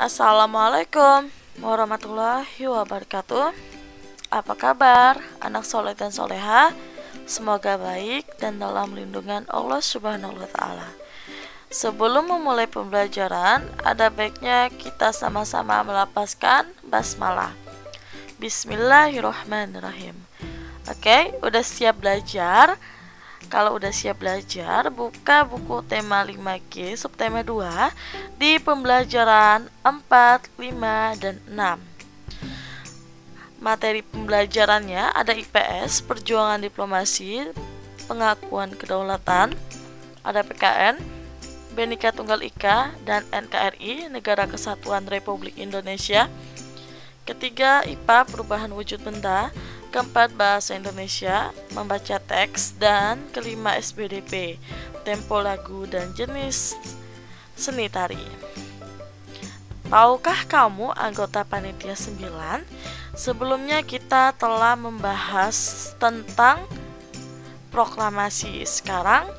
Assalamualaikum warahmatullahi wabarakatuh. Apa kabar anak soleh dan soleha? Semoga baik dan dalam lindungan Allah Subhanahu wa Ta'ala. Sebelum memulai pembelajaran, ada baiknya kita sama-sama melafazkan basmalah. Bismillahirrahmanirrahim. Oke, udah siap belajar? Kalau udah siap belajar, buka buku tema 5G subtema 2 di pembelajaran 4, 5, dan 6. Materi pembelajarannya ada IPS, perjuangan diplomasi, pengakuan kedaulatan, ada PKN, Bhinneka Tunggal Ika, dan NKRI, Negara Kesatuan Republik Indonesia. Ketiga, IPA, perubahan wujud benda. Keempat, bahasa Indonesia, membaca teks. Dan kelima, SBDP, tempo lagu dan jenis seni tari. Tahukah kamu anggota panitia 9? Sebelumnya kita telah membahas tentang proklamasi. Sekarang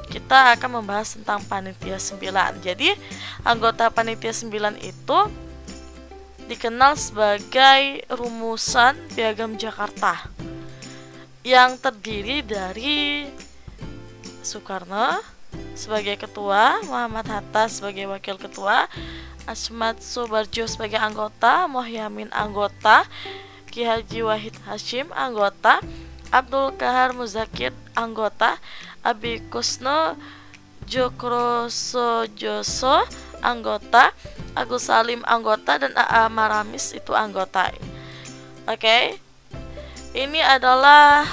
kita akan membahas tentang panitia 9. Jadi anggota panitia 9 itu dikenal sebagai rumusan Piagam Jakarta yang terdiri dari Soekarno sebagai ketua, Muhammad Hatta sebagai wakil ketua, Asmat Subarjo sebagai anggota, Mohyamin anggota, Ki Haji Wahid Hashim anggota, Abdul Kahar Muzakir anggota, Abi Kusno Jokrosojoso anggota, Agus Salim anggota, dan A.A. Maramis itu anggota. Oke. Ini adalah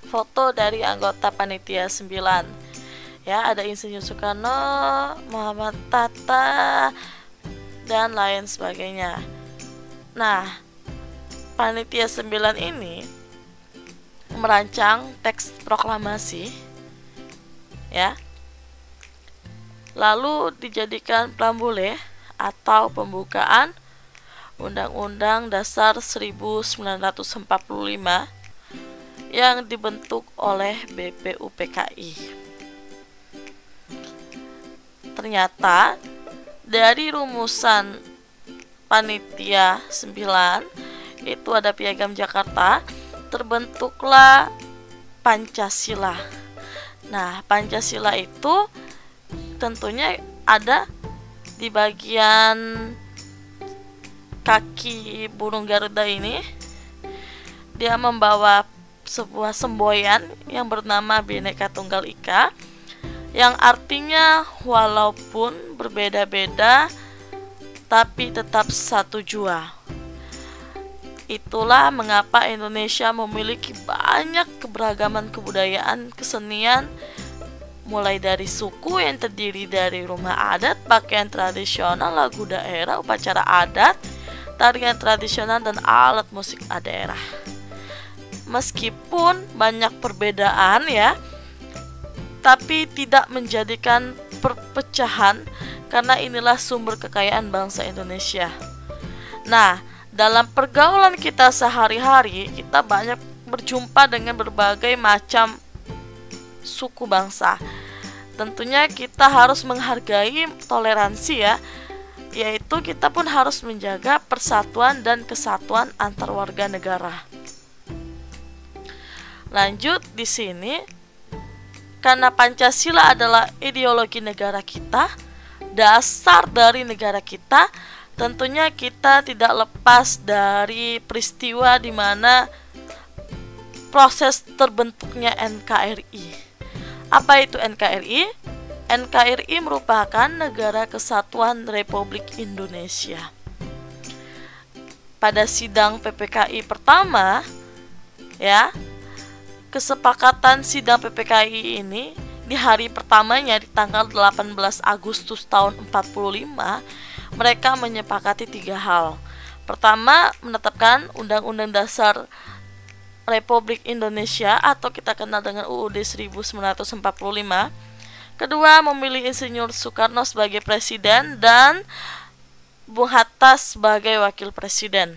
foto dari anggota panitia 9. Ya, ada Insinyur Soekarno, Muhammad Hatta, dan lain sebagainya. Nah, panitia 9 ini merancang teks proklamasi, ya. Lalu dijadikan preambule atau pembukaan Undang-Undang Dasar 1945 yang dibentuk oleh BPUPKI. Ternyata dari rumusan panitia 9 itu ada Piagam Jakarta, terbentuklah Pancasila. Nah, Pancasila itu tentunya ada di bagian kaki burung Garuda ini. Dia membawa sebuah semboyan yang bernama Bhinneka Tunggal Ika, yang artinya walaupun berbeda-beda tapi tetap satu jua. Itulah mengapa Indonesia memiliki banyak keberagaman kebudayaan, kesenian, mulai dari suku yang terdiri dari rumah adat, pakaian tradisional, lagu daerah, upacara adat, tarian tradisional, dan alat musik daerah. Meskipun banyak perbedaan ya, tapi tidak menjadikan perpecahan, karena inilah sumber kekayaan bangsa Indonesia. Nah, dalam pergaulan kita sehari-hari, kita banyak berjumpa dengan berbagai macam suku bangsa. Tentunya kita harus menghargai toleransi ya, yaitu kita pun harus menjaga persatuan dan kesatuan antar warga negara. Lanjut di sini, karena Pancasila adalah ideologi negara kita, dasar dari negara kita, tentunya kita tidak lepas dari peristiwa di mana proses terbentuknya NKRI. Apa itu NKRI? NKRI merupakan Negara Kesatuan Republik Indonesia. Pada sidang PPKI pertama, ya, kesepakatan sidang PPKI ini di hari pertamanya di tanggal 18 Agustus tahun 45, mereka menyepakati 3 hal. Pertama, menetapkan Undang-Undang Dasar Republik Indonesia atau kita kenal dengan UUD 1945. Kedua, memilih Insinyur Soekarno sebagai presiden dan Bung Hatta sebagai wakil presiden.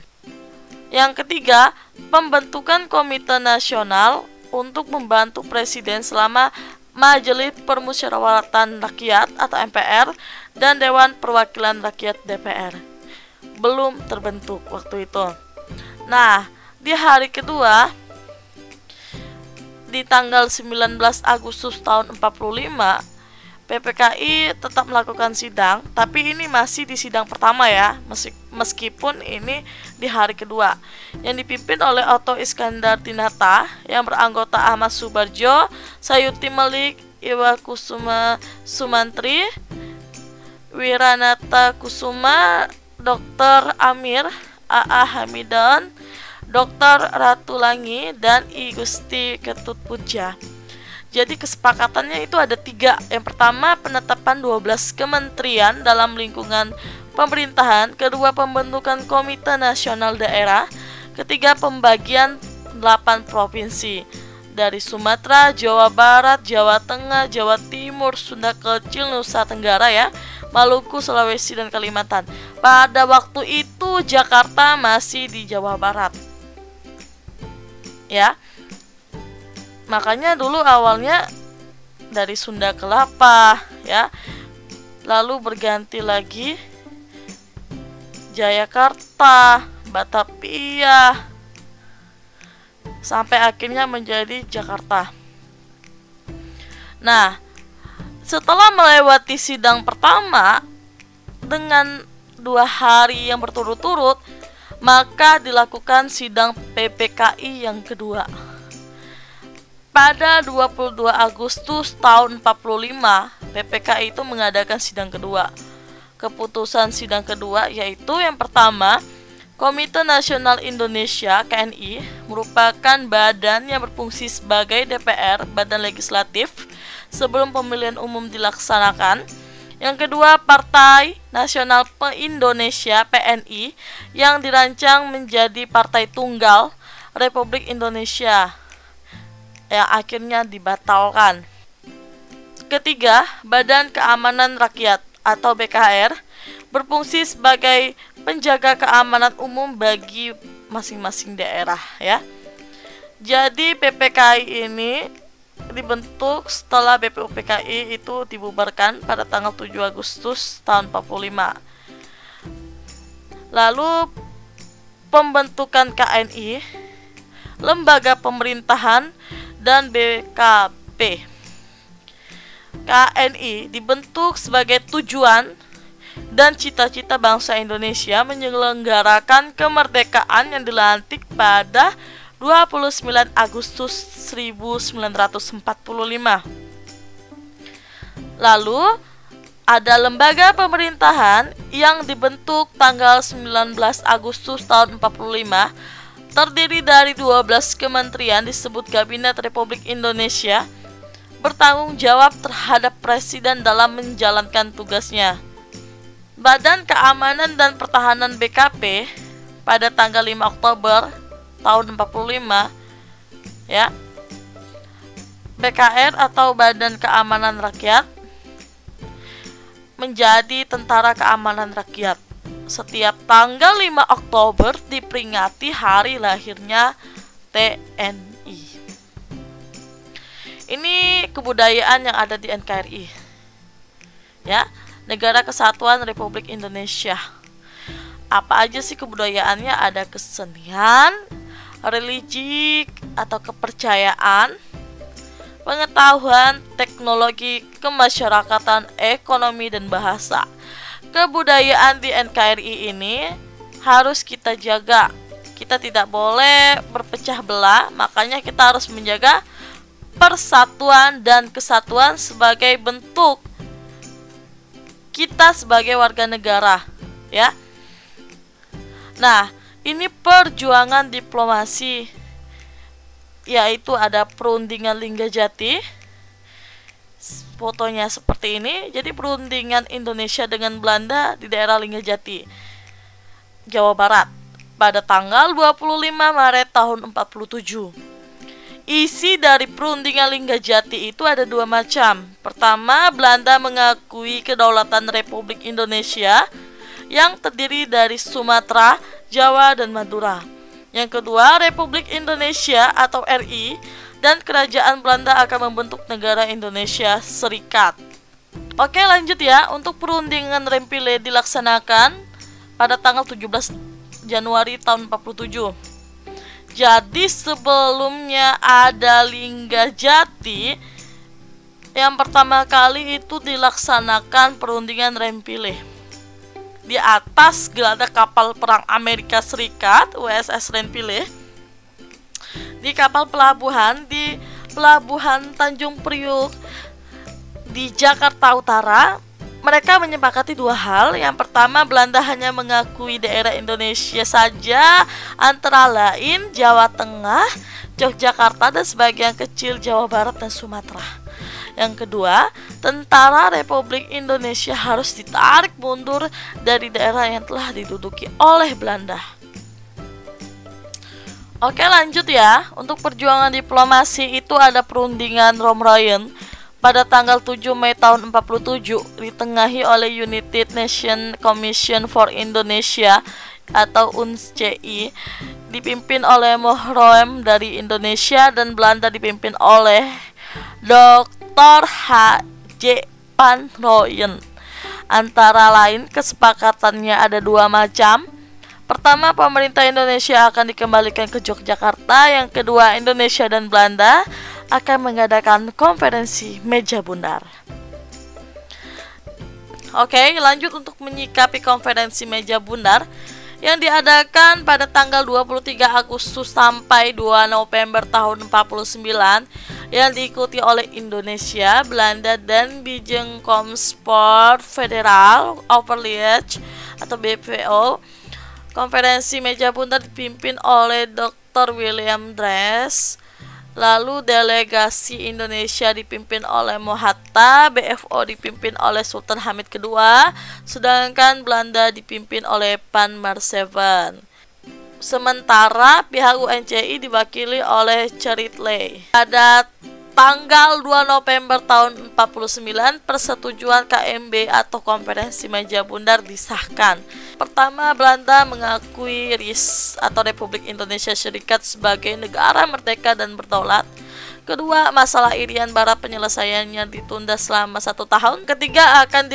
Yang ketiga, pembentukan Komite Nasional untuk membantu presiden selama Majelis Permusyawaratan Rakyat atau MPR, dan Dewan Perwakilan Rakyat DPR. Belum terbentuk waktu itu. Nah, di hari kedua, di tanggal 19 Agustus tahun 45, PPKI tetap melakukan sidang, tapi ini masih di sidang pertama ya, meskipun ini di hari kedua, yang dipimpin oleh Otto Iskandar Dinata, yang beranggota Ahmad Subarjo, Sayuti Malik, Iwa Kusuma Sumantri, Wiranata Kusuma, Dr. Amir, A.A. Hamidan, Dr. Ratulangi, dan I Gusti Ketut Puja. Jadi kesepakatannya itu ada 3. Yang pertama, penetapan 12 kementerian dalam lingkungan pemerintahan. Kedua, pembentukan Komite Nasional Daerah. Ketiga, pembagian 8 provinsi dari Sumatera, Jawa Barat, Jawa Tengah, Jawa Timur, Sunda Kecil, Nusa Tenggara ya, Maluku, Sulawesi, dan Kalimantan. Pada waktu itu Jakarta masih di Jawa Barat. Ya. Makanya dulu awalnya dari Sunda Kelapa ya, lalu berganti lagi Jayakarta, Batavia, sampai akhirnya menjadi Jakarta. Nah, setelah melewati sidang pertama dengan 2 hari yang berturut-turut, maka dilakukan sidang PPKI yang kedua. Pada 22 Agustus tahun 45, PPKI itu mengadakan sidang kedua. Keputusan sidang kedua yaitu yang pertama, Komite Nasional Indonesia (KNI) merupakan badan yang berfungsi sebagai DPR, badan legislatif, sebelum pemilihan umum dilaksanakan. Yang kedua, Partai Nasional Indonesia (PNI) yang dirancang menjadi partai tunggal Republik Indonesia, yang akhirnya dibatalkan. Ketiga, Badan Keamanan Rakyat atau BKR berfungsi sebagai penjaga keamanan umum bagi masing-masing daerah ya. Jadi PPKI ini dibentuk setelah BPUPKI itu dibubarkan pada tanggal 7 Agustus tahun 45. Lalu pembentukan KNI, Lembaga Pemerintahan, dan BKP. KNI dibentuk sebagai tujuan dan cita-cita bangsa Indonesia menyelenggarakan kemerdekaan yang dilantik pada 29 Agustus 1945. Lalu ada lembaga pemerintahan yang dibentuk tanggal 19 Agustus tahun 45, terdiri dari 12 kementerian disebut Kabinet Republik Indonesia, bertanggung jawab terhadap Presiden dalam menjalankan tugasnya. Badan Keamanan dan Pertahanan BKP pada tanggal 5 Oktober tahun 45 ya. BKR atau Badan Keamanan Rakyat menjadi Tentara Keamanan Rakyat. Setiap tanggal 5 Oktober diperingati hari lahirnya TNI. Ini kebudayaan yang ada di NKRI. Ya, Negara Kesatuan Republik Indonesia. Apa aja sih kebudayaannya? Ada kesenian, religi atau kepercayaan, pengetahuan, teknologi, kemasyarakatan, ekonomi, dan bahasa. Kebudayaan di NKRI ini harus kita jaga. Kita tidak boleh berpecah belah, makanya kita harus menjaga persatuan dan kesatuan sebagai bentuk kita sebagai warga negara, ya. Nah, ini perjuangan diplomasi, yaitu ada perundingan Linggajati. Fotonya seperti ini. Jadi perundingan Indonesia dengan Belanda di daerah Linggajati, Jawa Barat pada tanggal 25 Maret tahun 47. Isi dari perundingan Linggajati itu ada 2 macam. Pertama, Belanda mengakui kedaulatan Republik Indonesia yang terdiri dari Sumatera, Jawa, dan Madura. Yang kedua, Republik Indonesia atau RI dan kerajaan Belanda akan membentuk negara Indonesia Serikat. Oke, lanjut ya. Untuk perundingan Rempile dilaksanakan pada tanggal 17 Januari tahun 47. Jadi sebelumnya ada Linggajati, yang pertama kali itu dilaksanakan perundingan Rempile di atas geladak kapal perang Amerika Serikat USS Rempile di kapal pelabuhan di Pelabuhan Tanjung Priuk di Jakarta Utara. Mereka menyepakati dua hal. Yang pertama, Belanda hanya mengakui daerah Indonesia saja, antara lain Jawa Tengah, Yogyakarta, dan sebagian kecil Jawa Barat dan Sumatera. Yang kedua, tentara Republik Indonesia harus ditarik mundur dari daerah yang telah diduduki oleh Belanda. Oke, lanjut ya. Untuk perjuangan diplomasi itu ada perundingan Romryan pada tanggal 7 Mei tahun 47, ditengahi oleh United Nations Commission for Indonesia atau UNSCI, dipimpin oleh Mohroem dari Indonesia, dan Belanda dipimpin oleh Dr. H.J. Van Rooyen. Antara lain kesepakatannya ada dua macam. Pertama, pemerintah Indonesia akan dikembalikan ke Yogyakarta. Yang kedua, Indonesia dan Belanda akan mengadakan konferensi meja bundar. Oke, lanjut untuk menyikapi konferensi meja bundar yang diadakan pada tanggal 23 Agustus sampai 2 November tahun 49, yang diikuti oleh Indonesia, Belanda, dan Bijengkomsport Federal Overleach atau BPO. Konferensi meja bundar dipimpin oleh Dr. William Dress. Lalu delegasi Indonesia dipimpin oleh Mohatta, BFO dipimpin oleh Sultan Hamid II, sedangkan Belanda dipimpin oleh Van Marseven. Sementara pihak UNCI diwakili oleh Cheritley. Pada tanggal 2 November tahun 49, persetujuan KMB atau Konferensi Meja Bundar disahkan. Pertama, Belanda mengakui RIS atau Republik Indonesia Serikat sebagai negara merdeka dan berdaulat. Kedua, masalah Irian Barat penyelesaiannya ditunda selama 1 tahun. Ketiga, akan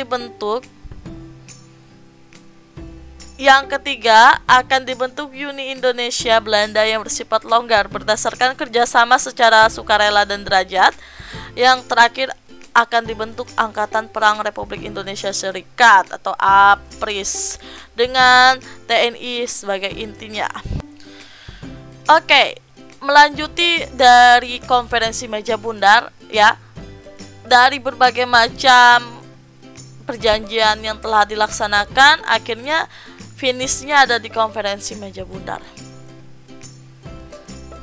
dibentuk Uni Indonesia Belanda yang bersifat longgar berdasarkan kerjasama secara sukarela dan derajat. Yang terakhir, akan dibentuk Angkatan Perang Republik Indonesia Serikat atau APRIS dengan TNI sebagai intinya. Oke, melanjuti dari konferensi meja bundar ya, dari berbagai macam perjanjian yang telah dilaksanakan, akhirnya finishnya ada di konferensi meja bundar.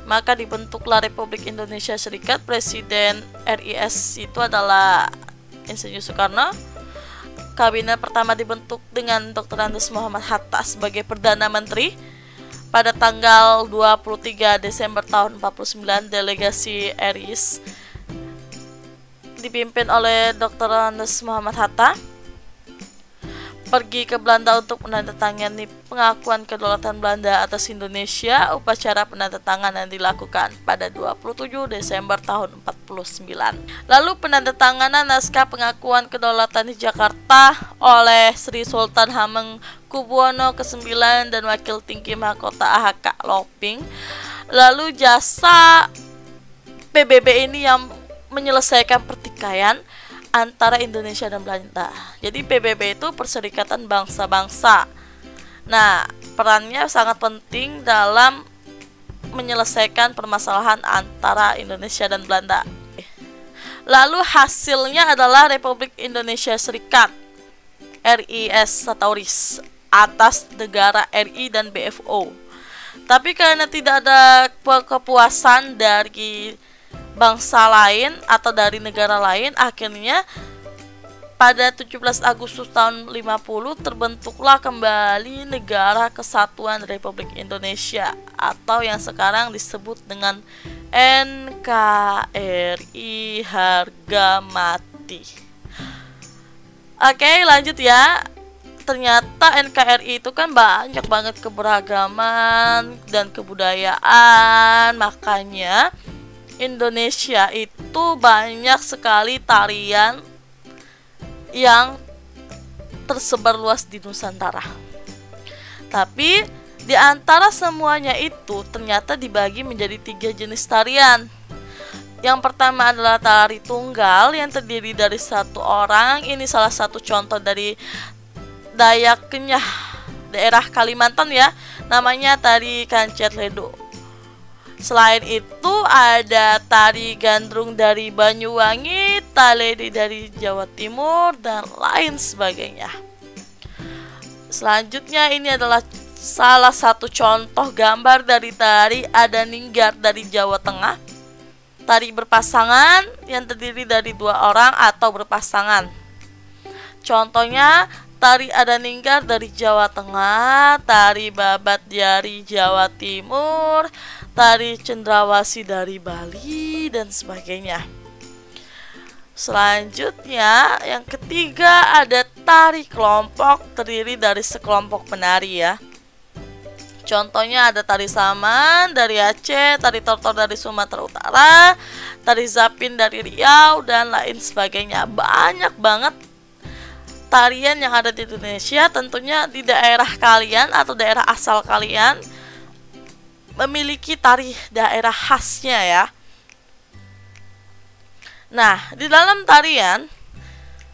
Maka dibentuklah Republik Indonesia Serikat. Presiden RIS itu adalah Insinyur Soekarno. Kabinet pertama dibentuk dengan Dr. Andes Muhammad Hatta sebagai Perdana Menteri. Pada tanggal 23 Desember tahun 49, delegasi RIS dipimpin oleh Dr. Andes Muhammad Hatta pergi ke Belanda untuk menandatangani pengakuan kedaulatan Belanda atas Indonesia. Upacara penandatanganan dilakukan pada 27 Desember tahun 49. Lalu penandatanganan naskah pengakuan kedaulatan di Jakarta oleh Sri Sultan Hamengkubuwono ke-9 dan Wakil Tinggi Mahkota AHK Loping. Lalu jasa PBB ini yang menyelesaikan pertikaian antara Indonesia dan Belanda. Jadi PBB itu Perserikatan Bangsa-Bangsa. Nah, perannya sangat penting dalam menyelesaikan permasalahan antara Indonesia dan Belanda. Lalu hasilnya adalah Republik Indonesia Serikat RIS atau RIS atas negara RI dan BFO. Tapi karena tidak ada kepuasan dari bangsa lain atau dari negara lain, akhirnya pada 17 Agustus tahun 50 terbentuklah kembali Negara Kesatuan Republik Indonesia atau yang sekarang disebut dengan NKRI harga mati. Oke, lanjut ya. Ternyata NKRI itu kan banyak banget keberagaman dan kebudayaan, makanya Indonesia itu banyak sekali tarian yang tersebar luas di Nusantara. Tapi di antara semuanya itu ternyata dibagi menjadi 3 jenis tarian. Yang pertama adalah tari tunggal yang terdiri dari 1 orang. Ini salah satu contoh dari Dayak Kenyah, daerah Kalimantan ya. Namanya tari Kancet Ledo. Selain itu ada tari gandrung dari Banyuwangi, taledi dari Jawa Timur, dan lain sebagainya. Selanjutnya ini adalah salah satu contoh gambar dari tari Adaninggar dari Jawa Tengah. Tari berpasangan yang terdiri dari 2 orang atau berpasangan. Contohnya tari Adaninggar dari Jawa Tengah, tari Babat dari Jawa Timur, tari Cendrawasih dari Bali, dan sebagainya. Selanjutnya yang ketiga ada tari kelompok terdiri dari sekelompok penari ya. Contohnya ada tari Saman dari Aceh, tari Tortor dari Sumatera Utara, tari Zapin dari Riau, dan lain sebagainya. Banyak banget tarian yang ada di Indonesia. Tentunya di daerah kalian atau daerah asal kalian memiliki tari daerah khasnya ya. Nah, di dalam tarian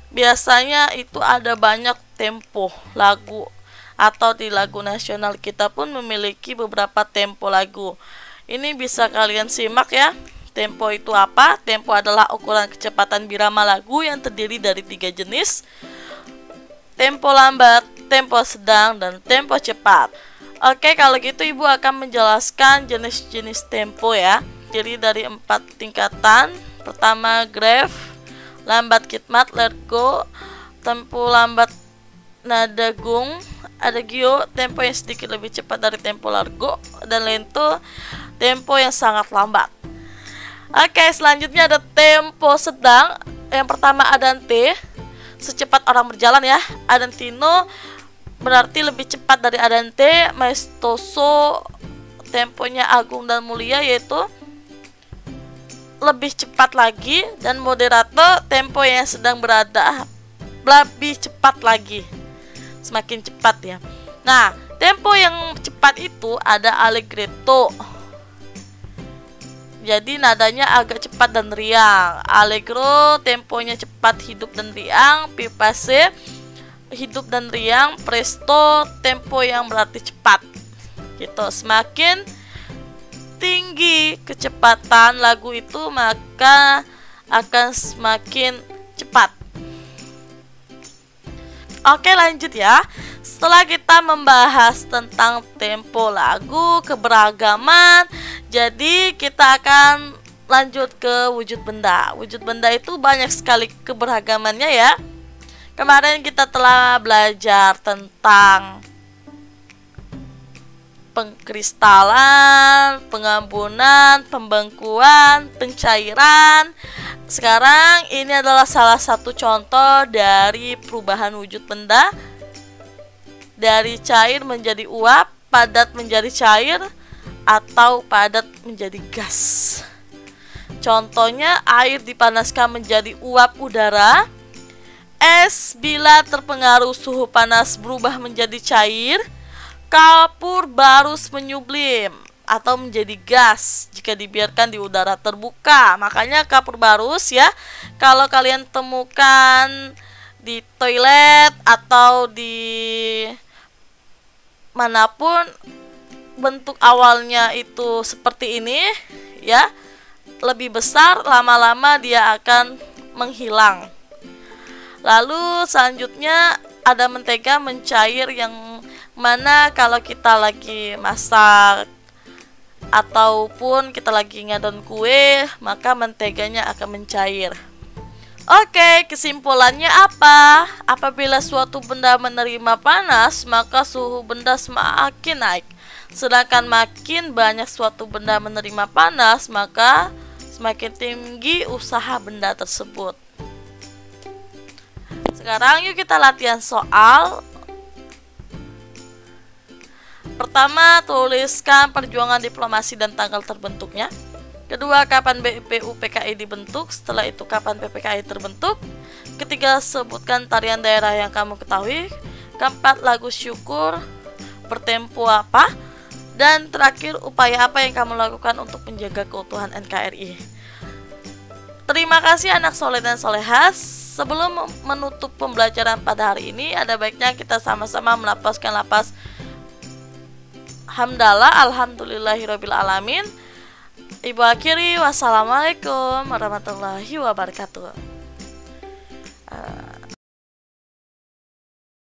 biasanya itu ada banyak tempo lagu, atau di lagu nasional kita pun memiliki beberapa tempo lagu. Ini bisa kalian simak ya. Tempo itu apa? Tempo adalah ukuran kecepatan birama lagu yang terdiri dari 3 jenis. Tempo lambat, tempo sedang, dan tempo cepat. Oke, kalau gitu Ibu akan menjelaskan jenis-jenis tempo ya. Jadi dari 4 tingkatan. Pertama grave, lambat khidmat, lergo, tempo lambat nada gung, adagio, tempo yang sedikit lebih cepat dari tempo largo, dan lento, tempo yang sangat lambat. Oke, selanjutnya ada tempo sedang. Yang pertama adante, secepat orang berjalan ya. Adantino berarti lebih cepat dari adante. Maestoso, temponya agung dan mulia, yaitu lebih cepat lagi. Dan moderato, tempo yang sedang berada, lebih cepat lagi, semakin cepat ya. Nah, tempo yang cepat itu ada allegretto, jadi nadanya agak cepat dan riang. Allegro, temponya cepat, hidup dan riang. Vivace, hidup dan riang. Presto, tempo yang berarti cepat gitu. Semakin tinggi kecepatan lagu itu, maka akan semakin cepat. Oke, lanjut ya. Setelah kita membahas tentang tempo lagu, keberagaman, jadi kita akan lanjut ke wujud benda. Wujud benda itu banyak sekali keberagamannya ya. Kemarin kita telah belajar tentang pengkristalan, pengambunan, pembengkuan, pencairan. Sekarang ini adalah salah satu contoh dari perubahan wujud benda dari cair menjadi uap, padat menjadi cair, atau padat menjadi gas. Contohnya air dipanaskan menjadi uap udara. Es bila terpengaruh suhu panas berubah menjadi cair. Kapur barus menyublim atau menjadi gas jika dibiarkan di udara terbuka. Makanya kapur barus ya, kalau kalian temukan di toilet atau di manapun, bentuk awalnya itu seperti ini ya, lebih besar, lama-lama dia akan menghilang. Lalu selanjutnya ada mentega mencair, yang mana kalau kita lagi masak ataupun kita lagi ngadon kue, maka menteganya akan mencair. Oke, kesimpulannya apa? Apabila suatu benda menerima panas, maka suhu benda semakin naik. Sedangkan makin banyak suatu benda menerima panas, maka semakin tinggi usaha benda tersebut. Sekarang yuk kita latihan soal. Pertama, tuliskan perjuangan diplomasi dan tanggal terbentuknya. Kedua, kapan BPU PKI dibentuk? Setelah itu, kapan PPKI terbentuk? Ketiga, sebutkan tarian daerah yang kamu ketahui. Keempat, lagu syukur bertempo apa? Dan terakhir, upaya apa yang kamu lakukan untuk menjaga keutuhan NKRI? Terima kasih anak soleh dan solehas. Sebelum menutup pembelajaran pada hari ini, ada baiknya kita sama-sama melafazkan lafaz hamdalah, alhamdulillahirabbil alamin. Ibu akhiri, wassalamualaikum warahmatullahi wabarakatuh.